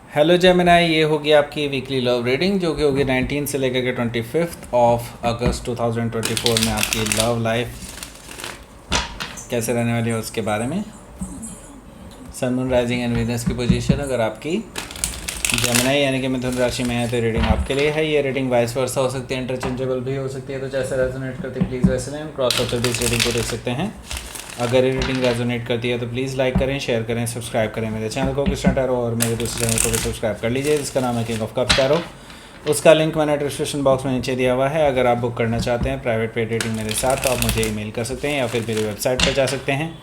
Hello Gemini, ये होगी आपकी वीकली लव रीडिंग जो कि होगी 19 से लेकर के 25 ऑफ अगस्त 2024 में आपकी लव लाइफ कैसे रहने वाली है उसके बारे में। Sun moon rising and Venus की पोजीशन अगर आपकी जेमिनाई यानी कि मिथुन राशि में है तो रीडिंग आपके लिए है। ये रीडिंग वाइस वर्सा हो सकती है, इंटरचेंजेबल भी हो सकती है, तो जैसे रेजोनेट करती है प्लीज़ वैसे लें। क्रॉस आउट इस रीडिंग को देख सकते हैं। अगर ये रीडिंग रेजोनेट करती है तो प्लीज़ लाइक करें, शेयर करें, सब्सक्राइब करें मेरे चैनल को कृष्णा टैरो, और मेरे दूसरे चैनल को भी सब्सक्राइब कर लीजिए जिसका नाम है किंग ऑफ कप्स टैरो। उसका लिंक मैंने डिस्क्रिप्शन बॉक्स में नीचे दिया हुआ है। अगर आप बुक करना चाहते हैं प्राइवेट पेड रीडिंग मेरे साथ तो आप मुझे ईमेल कर सकते हैं या फिर मेरी वेबसाइट पर जा सकते हैं।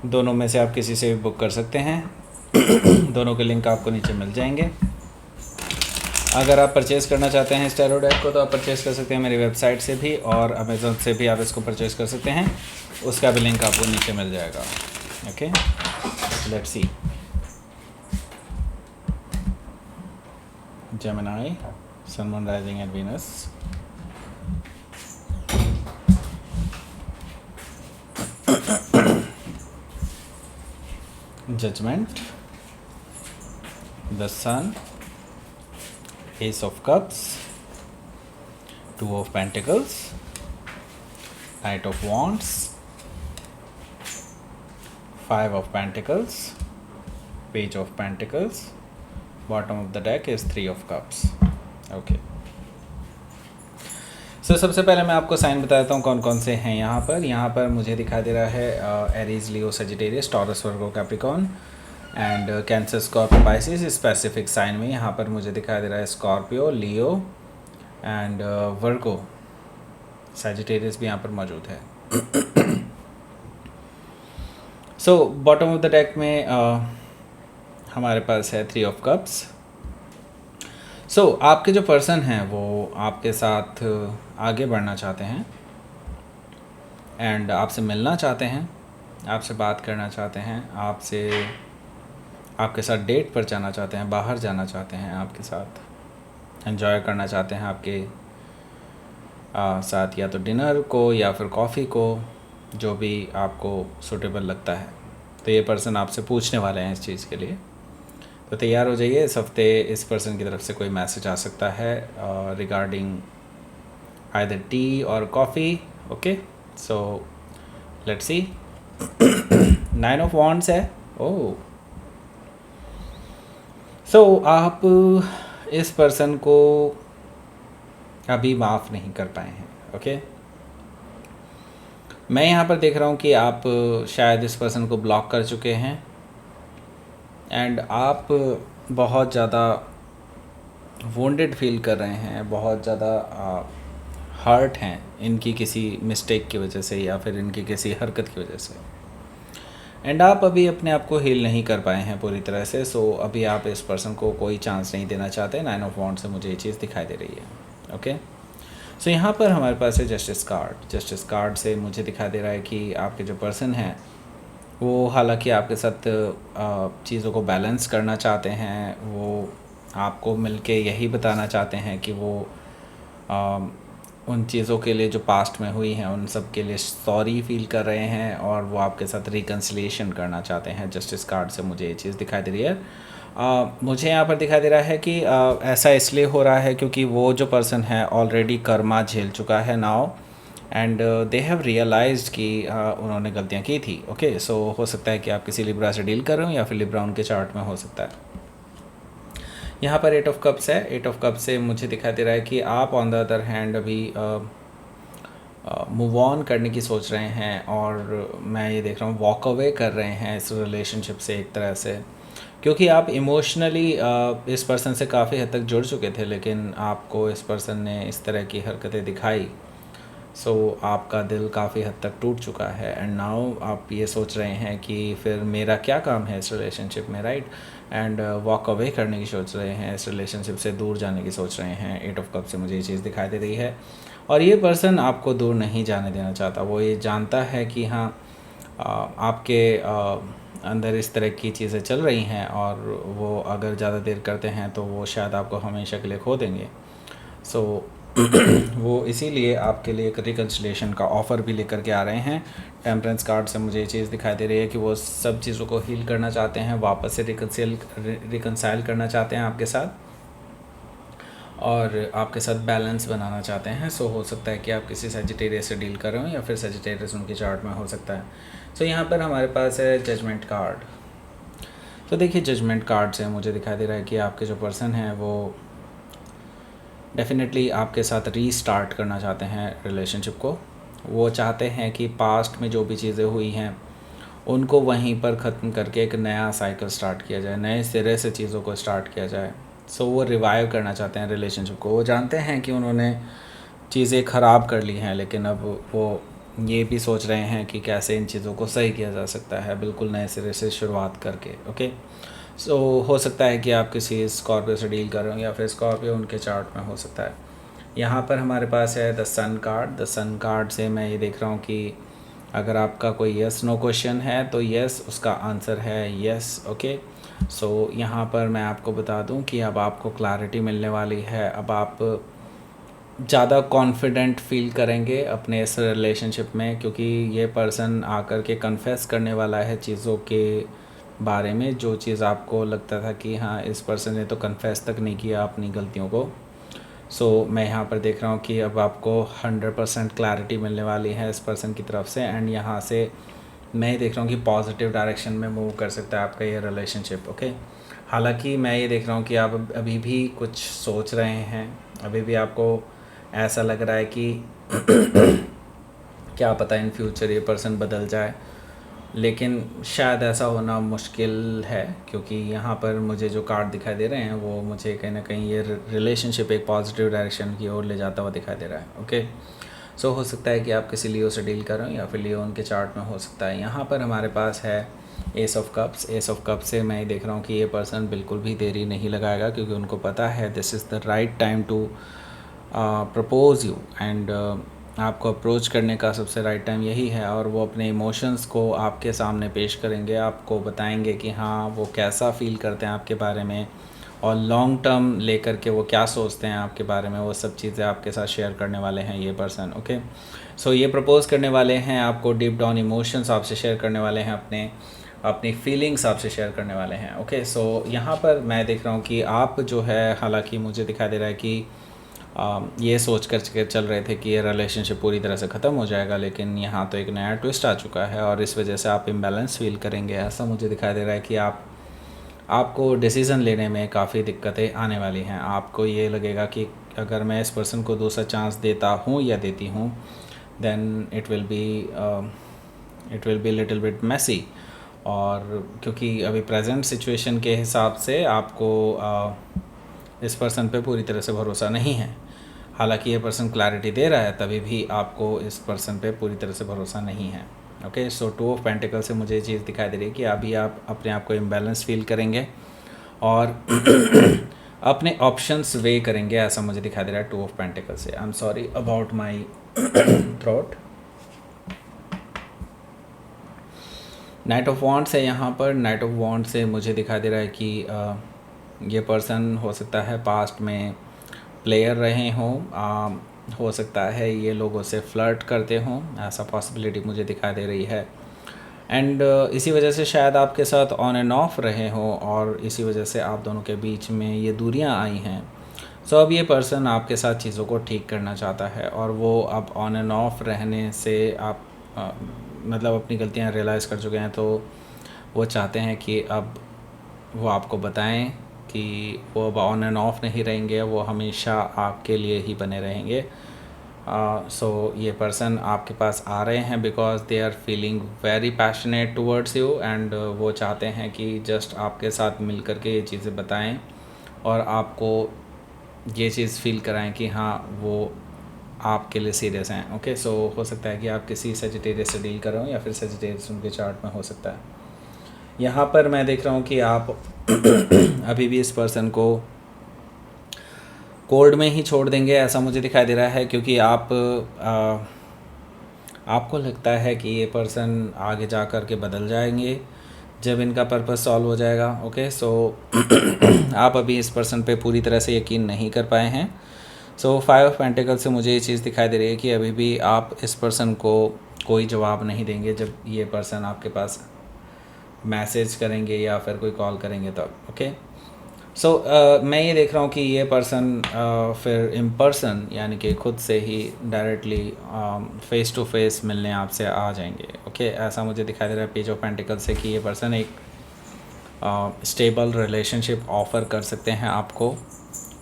दोनों में से आप किसी से भी बुक कर सकते हैं। दोनों के लिंक आपको नीचे मिल जाएंगे। अगर आप परचेज़ करना चाहते हैं इस टैरो डेक को तो आप परचेज़ कर सकते हैं मेरी वेबसाइट से भी, और अमेज़ॉन से भी आप इसको परचेज़ कर सकते हैं। उसका भी लिंक आपको नीचे मिल जाएगा। Okay, let's see. Gemini, sun moon rising and Venus. Judgement, the sun, ace of cups, two of pentacles, knight of wands, five of pentacles, page of pentacles, bottom of the deck is three of cups. Okay, so सबसे पहले मैं आपको sign बता देता हूँ कौन कौन से हैं यहाँ पर मुझे दिखाई दे रहा है Aries, Leo, Sagittarius, Taurus, Virgo, Capricorn and Cancer, Scorpio, Pisces. Specific sign में यहाँ पर मुझे दिखाई दे रहा है Scorpio, Leo and Virgo, Sagittarius भी यहाँ पर मौजूद है। So bottom of the deck में हमारे पास है थ्री ऑफ कप्स। सो आपके जो पर्सन हैं वो आपके साथ आगे बढ़ना चाहते हैं एंड आपसे मिलना चाहते हैं, आपसे बात करना चाहते हैं, आपके साथ डेट पर जाना चाहते हैं, बाहर जाना चाहते हैं, आपके साथ एंजॉय करना चाहते हैं, आपके साथ या तो डिनर को या फिर कॉफ़ी को, जो भी आपको सूटेबल लगता है। तो ये पर्सन आपसे पूछने वाले हैं इस चीज़ के लिए, तो तैयार हो जाइए। इस हफ्ते इस पर्सन की तरफ से कोई मैसेज आ सकता है रिगार्डिंग आइदर टी और coffee. Okay, so let's see. Nine of wands है। ओह, सो आप इस पर्सन को अभी माफ़ नहीं कर पाए हैं। ओके, मैं यहाँ पर देख रहा हूँ कि आप शायद इस पर्सन को ब्लॉक कर चुके हैं एंड आप बहुत ज़्यादा वोंडेड फील कर रहे हैं, बहुत ज़्यादा हर्ट हैं इनकी किसी मिस्टेक की वजह से या फिर इनकी किसी हरकत की वजह से, एंड आप अभी अपने आप को हील नहीं कर पाए हैं पूरी तरह से। सो अभी आप इस पर्सन को कोई चांस नहीं देना चाहते। नाइन ऑफ वॉन्ड से मुझे ये चीज़ दिखाई दे रही है। ओके, सो यहाँ पर हमारे पास है जस्टिस कार्ड। जस्टिस कार्ड से मुझे दिखाई दे रहा है कि आपके जो पर्सन हैं वो हालांकि आपके साथ चीज़ों को बैलेंस करना चाहते हैं, वो आपको मिलके यही बताना चाहते हैं कि वो उन चीज़ों के लिए जो पास्ट में हुई हैं उन सब के लिए सॉरी फील कर रहे हैं और वो आपके साथ रिकन्सिलिएशन करना चाहते हैं। जस्टिस कार्ड से मुझे ये चीज़ दिखाई दे रही है। मुझे यहाँ पर दिखाई दे रहा है कि ऐसा इसलिए हो रहा है क्योंकि वो जो पर्सन है ऑलरेडी कर्मा झेल चुका है now, and they have realised कि उन्होंने गलतियाँ की थी। ओके, सो हो सकता है कि आप किसी लिब्रा से डील कर रहे हो या फिर लिब्रा उनके चार्ट में हो सकता है। यहाँ पर एट ऑफ कप्स है। एट ऑफ कप्स से मुझे दिखाई दे रहा है कि आप ऑन द अदर हैंड अभी मूव ऑन करने की सोच रहे हैं, और मैं ये देख रहा हूँ वॉक अवे कर रहे हैं इस रिलेशनशिप से एक तरह से, क्योंकि आप इमोशनली इस पर्सन से काफ़ी हद तक जुड़ चुके थे, लेकिन आपको इस पर्सन ने इस तरह की हरकतें दिखाई। सो आपका दिल काफ़ी हद तक टूट चुका है एंड नाउ आप ये सोच रहे हैं कि फिर मेरा क्या काम है इस रिलेशनशिप में, राइट, एंड वॉक अवे करने की सोच रहे हैं, इस रिलेशनशिप से दूर जाने की सोच रहे हैं। एट ऑफ कप से मुझे ये चीज़ दिखाई दे रही है, और ये पर्सन आपको दूर नहीं जाने देना चाहता। वो ये जानता है कि हाँ आपके अंदर इस तरह की चीज़ें चल रही हैं, और वो अगर ज़्यादा देर करते हैं तो वो शायद आपको हमेशा के लिए खो देंगे। सो वो इसीलिए आपके लिए एक रिकन्सिलेशन का ऑफ़र भी लेकर के आ रहे हैं। टेम्परेंस कार्ड से मुझे ये चीज़ दिखाई दे रही है कि वो सब चीज़ों को हील करना चाहते हैं, वापस से रिकन्साइल करना चाहते हैं आपके साथ, और आपके साथ बैलेंस बनाना चाहते हैं। सो हो सकता है कि आप किसी सजिटेरियस से डील कर रहे हो या फिर सजिटेरियस उनके चार्ट में हो सकता है। सो यहाँ पर हमारे पास है जजमेंट कार्ड। तो देखिए जजमेंट कार्ड से मुझे दिखाई दे रहा है कि आपके जो पर्सन हैं वो डेफिनेटली आपके साथ रीस्टार्ट करना चाहते हैं रिलेशनशिप को। वो चाहते हैं कि पास्ट में जो भी चीज़ें हुई हैं उनको वहीं पर ख़त्म करके एक नया साइकिल स्टार्ट किया जाए, नए सिरे से चीज़ों को स्टार्ट किया जाए। सो वो रिवाइव करना चाहते हैं रिलेशनशिप को। वो जानते हैं कि उन्होंने चीज़ें ख़राब कर ली हैं, लेकिन अब वो ये भी सोच रहे हैं कि कैसे इन चीज़ों को सही किया जा सकता है, बिल्कुल नए सिरे से शुरुआत करके। ओके, सो हो सकता है कि आप किसी स्कॉर्पियो से डील कर रहे हो या फिर स्कॉर्पियो उनके चार्ट में हो सकता है। यहाँ पर हमारे पास है the sun card. The sun card से मैं ये देख रहा हूँ कि अगर आपका कोई यस नो क्वेश्चन है तो यस उसका आंसर है यस। ओके, सो यहाँ पर मैं आपको बता दूँ कि अब आपको क्लैरिटी मिलने वाली है। अब आप ज़्यादा कॉन्फिडेंट फील करेंगे अपने इस रिलेशनशिप में, क्योंकि ये पर्सन आकर के कन्फेस करने वाला है चीज़ों के बारे में, जो चीज़ आपको लगता था कि हाँ इस पर्सन ने तो कन्फेस तक नहीं किया अपनी गलतियों को। सो मैं यहाँ पर देख रहा हूँ कि अब आपको 100% क्लैरिटी मिलने वाली है इस पर्सन की तरफ से, एंड यहाँ से मैं देख रहा हूँ कि पॉजिटिव डायरेक्शन में मूव कर सकता है आपका ये रिलेशनशिप। ओके, हालांकि मैं ये देख रहा हूँ कि आप अभी भी कुछ सोच रहे हैं, अभी भी आपको ऐसा लग रहा है कि क्या पता इन फ्यूचर ये पर्सन बदल जाए, लेकिन शायद ऐसा होना मुश्किल है, क्योंकि यहाँ पर मुझे जो कार्ड दिखाई दे रहे हैं वो मुझे कहीं ना कहीं ये रिलेशनशिप एक पॉजिटिव डायरेक्शन की ओर ले जाता हुआ दिखाई दे रहा है। ओके, सो हो सकता है कि आप किसी लियो से डील कर रहे हो या फिर लियो उनके चार्ट में हो सकता है। यहाँ पर हमारे पास है S of cups. S of cups से मैं देख रहा हूँ कि ये पर्सन बिल्कुल भी देरी नहीं लगाएगा, क्योंकि उनको पता है this is the right time to propose you, and आपको अप्रोच करने का सबसे राइट टाइम यही है। और वो अपने इमोशंस को आपके सामने पेश करेंगे, आपको बताएंगे कि हाँ वो कैसा फ़ील करते हैं आपके बारे में, और लॉन्ग टर्म लेकर के वो क्या सोचते हैं आपके बारे में, वो सब चीज़ें आपके साथ शेयर करने वाले हैं ये पर्सन। ओके, सो ये प्रपोज़ करने वाले हैं आपको, डीप डाउन इमोशंस आपसे शेयर करने वाले हैं, अपनी फीलिंग्स आपसे शेयर करने वाले हैं। ओके, सो यहाँ पर मैं देख रहा हूँ कि आप जो है, हालांकि मुझे दिखाई दे रहा है कि ये सोच कर चल रहे थे कि ये रिलेशनशिप पूरी तरह से ख़त्म हो जाएगा, लेकिन यहाँ तो एक नया ट्विस्ट आ चुका है और इस वजह से आप इम्बैलेंस फील करेंगे। ऐसा मुझे दिखाई दे रहा है कि आपको डिसीज़न लेने में काफ़ी दिक्कतें आने वाली हैं। आपको ये लगेगा कि अगर मैं इस पर्सन को दूसरा चांस देता हूँ या देती हूँ, then it will be little bit messy. और क्योंकि अभी प्रेजेंट सिचुएशन के हिसाब से आपको इस पर्सन पे पूरी तरह से भरोसा नहीं है। हालांकि ये पर्सन क्लैरिटी दे रहा है, तभी भी आपको इस पर्सन पे पूरी तरह से भरोसा नहीं है। ओके, सो 2 ऑफ पेंटिकल से मुझे ये चीज़ दिखाई दे रही है कि अभी आप अपने आप को इम्बैलेंस फील करेंगे और अपने ऑप्शंस वे करेंगे, ऐसा मुझे दिखाई दे रहा है 2 ऑफ पेंटिकल से। I am sorry about my throat. Knight of wand से यहाँ पर, नाइट ऑफ वॉन्ड से मुझे दिखाई दे रहा है कि ये पर्सन हो सकता है पास्ट में प्लेयर रहे हों, हो सकता है ये लोगों से फ्लर्ट करते हों, ऐसा पॉसिबिलिटी मुझे दिखाई दे रही है। एंड इसी वजह से शायद आपके साथ ऑन एंड ऑफ रहे हों और इसी वजह से आप दोनों के बीच में ये दूरियां आई हैं। सो अब ये पर्सन आपके साथ चीज़ों को ठीक करना चाहता है, और वो अब ऑन एंड ऑफ रहने से आप मतलब अपनी गलतियां रियलाइज़ कर चुके हैं, तो वो चाहते हैं कि अब वो आपको बताएं कि वो अब ऑन एंड ऑफ नहीं रहेंगे, वो हमेशा आपके लिए ही बने रहेंगे। सो ये पर्सन आपके पास आ रहे हैं because they are feeling very passionate towards you, and वो चाहते हैं कि जस्ट आपके साथ मिल कर के ये चीज़ें बताएं और आपको ये चीज़ फील कराएं कि हाँ वो आपके लिए सीरियस हैं। ओके, सो हो सकता है कि आप किसी सजिटेरियस से डील कर रहे हो या फिर सजिटेरियस उनके चार्ट में हो सकता है। यहाँ पर मैं देख रहा हूँ कि आप अभी भी इस पर्सन को कोल्ड में ही छोड़ देंगे, ऐसा मुझे दिखाई दे रहा है, क्योंकि आपको लगता है कि ये पर्सन आगे जा कर के बदल जाएंगे जब इनका पर्पस सॉल्व हो जाएगा। ओके, सो आप अभी इस पर्सन पे पूरी तरह से यकीन नहीं कर पाए हैं। सो 5 ऑफ पेंटिकल से मुझे ये चीज़ दिखाई दे रही है कि अभी भी आप इस पर्सन को कोई जवाब नहीं देंगे जब ये पर्सन आपके पास मैसेज करेंगे या फिर कोई कॉल करेंगे तब। ओके, सो मैं ये देख रहा हूँ कि ये पर्सन फिर इन पर्सन यानी कि खुद से ही डायरेक्टली फेस टू फेस मिलने आपसे आ जाएंगे। ओके, ऐसा मुझे दिखाई दे रहा है पेज ऑफ पेंटिकल से कि ये पर्सन एक स्टेबल रिलेशनशिप ऑफ़र कर सकते हैं आपको,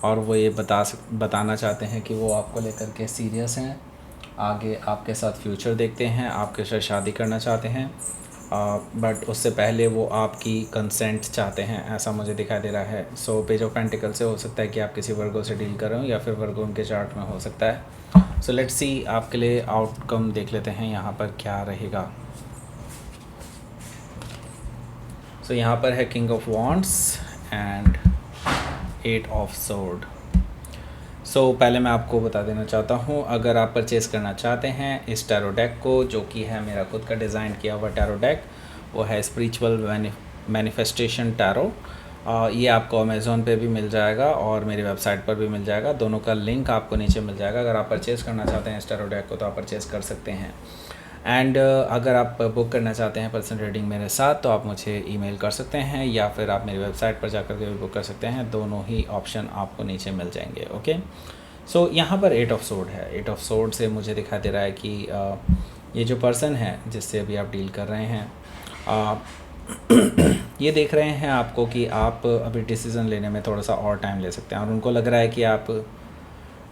और वो ये बताना चाहते हैं कि वो आपको लेकर के सीरियस हैं, आगे आपके साथ फ्यूचर देखते हैं, आपके साथ शादी करना चाहते हैं, बट उससे पहले वो आपकी कंसेंट चाहते हैं, ऐसा मुझे दिखाई दे रहा है। सो पेज ऑफ पेंटिकल से हो सकता है कि आप किसी वर्गो से डील कर रहे हो या फिर वर्गो उनके चार्ट में हो सकता है। सो लेट्स सी आपके लिए आउटकम देख लेते हैं यहाँ पर क्या रहेगा। सो यहाँ पर है king of wands and 8 of sword. So पहले मैं आपको बता देना चाहता हूँ, अगर आप परचेज़ करना चाहते हैं इस टैरो डेक को, जो कि है मेरा खुद का डिज़ाइन किया हुआ टैरो डेक, वो है स्पिरिचुअल मैनिफेस्टेशन टैरो। ये आपको अमेज़ोन पे भी मिल जाएगा और मेरी वेबसाइट पर भी मिल जाएगा, दोनों का लिंक आपको नीचे मिल जाएगा। अगर आप परचेज़ करना चाहते हैं इस टैरो डेक को तो आप परचेज़ कर सकते हैं। एंड अगर आप बुक करना चाहते हैं पर्सनल रीडिंग मेरे साथ तो आप मुझे ईमेल कर सकते हैं या फिर आप मेरी वेबसाइट पर जाकर के भी बुक कर सकते हैं, दोनों ही ऑप्शन आपको नीचे मिल जाएंगे। ओके, सो यहाँ पर 8 ऑफ सोर्ड है। 8 ऑफ सोर्ड से मुझे दिखाई दे रहा है कि ये जो पर्सन है जिससे अभी आप डील कर रहे हैं, ये देख रहे हैं आपको कि आप अभी डिसीज़न लेने में थोड़ा सा और टाइम ले सकते हैं, और उनको लग रहा है कि आप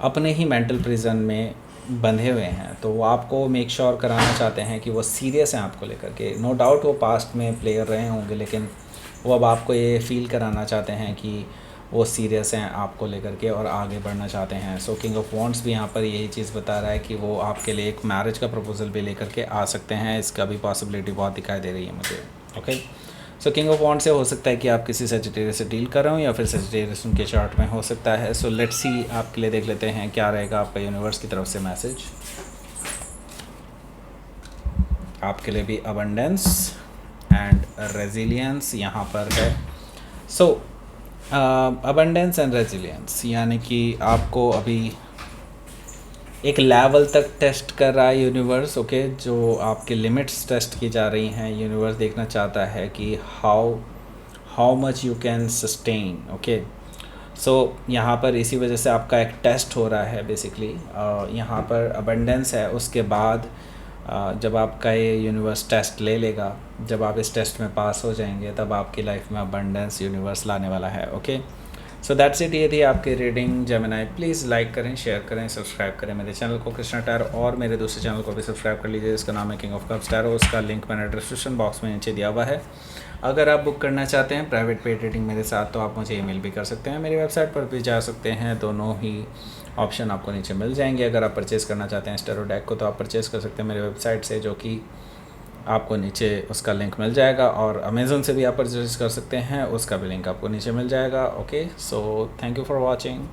अपने ही मेंटल प्रिजन में बंधे हुए हैं, तो वो आपको मेक श्योर कराना चाहते हैं कि वो सीरियस हैं आपको लेकर के। नो डाउट वो पास्ट में प्लेयर रहे होंगे, लेकिन वो अब आपको ये फील कराना चाहते हैं कि वो सीरियस हैं आपको लेकर के और आगे बढ़ना चाहते हैं। सो किंग ऑफ वॉन्ड्स भी यहाँ पर यही चीज़ बता रहा है कि वो आपके लिए एक मैरिज का प्रपोजल भी लेकर के आ सकते हैं, इसका भी पॉसिबिलिटी बहुत दिखाई दे रही है मुझे। Okay, so king of wand से हो सकता है कि आप किसी सजिटेरियस से डील कर रहे हो या फिर सजिटेरियस उनके चार्ट में हो सकता है। सो लेट्स सी आपके लिए देख लेते हैं क्या रहेगा आपका यूनिवर्स की तरफ से मैसेज। आपके लिए भी अबंडेंस एंड रेजिलियंस यहाँ पर है। सो अबंडेंस एंड रेजिलियंस यानी कि आपको अभी एक लेवल तक टेस्ट कर रहा है यूनिवर्स। ओके, जो आपके लिमिट्स टेस्ट की जा रही हैं, यूनिवर्स देखना चाहता है कि how much you can sustain. Okay, so यहाँ पर इसी वजह से आपका एक टेस्ट हो रहा है बेसिकली। यहाँ पर अबंडेंस है, उसके बाद जब आपका ये यूनिवर्स टेस्ट ले लेगा, जब आप इस टेस्ट में पास हो जाएंगे तब आपकी लाइफ में अबंडेंस यूनिवर्स लाने वाला है। Okay, so that's it. ये थी आपकी रीडिंग जेमिनी। प्लीज़ लाइक करें, शेयर करें, सब्सक्राइब करें मेरे चैनल को कृष्णा टैरो, और मेरे दूसरे चैनल को भी सब्सक्राइब कर लीजिए, इसका नाम है किंग ऑफ कप्स टैरो। उसका लिंक मैंने डिस्क्रिप्शन बॉक्स में नीचे दिया हुआ है। अगर आप बुक करना चाहते हैं प्राइवेट पेड रीडिंग मेरे साथ तो आप मुझे ईमेल भी कर सकते हैं, मेरी वेबसाइट पर भी जा सकते हैं, दोनों ही ऑप्शन आपको नीचे मिल जाएंगे। अगर आप परचेज़ करना चाहते हैं इस टैरो डेक को तो आप परचेज़ कर सकते हैं मेरी वेबसाइट से, जो कि आपको नीचे उसका लिंक मिल जाएगा, और अमेज़न से भी आप परचेज़ कर सकते हैं, उसका भी लिंक आपको नीचे मिल जाएगा। Okay, so thank you for watching.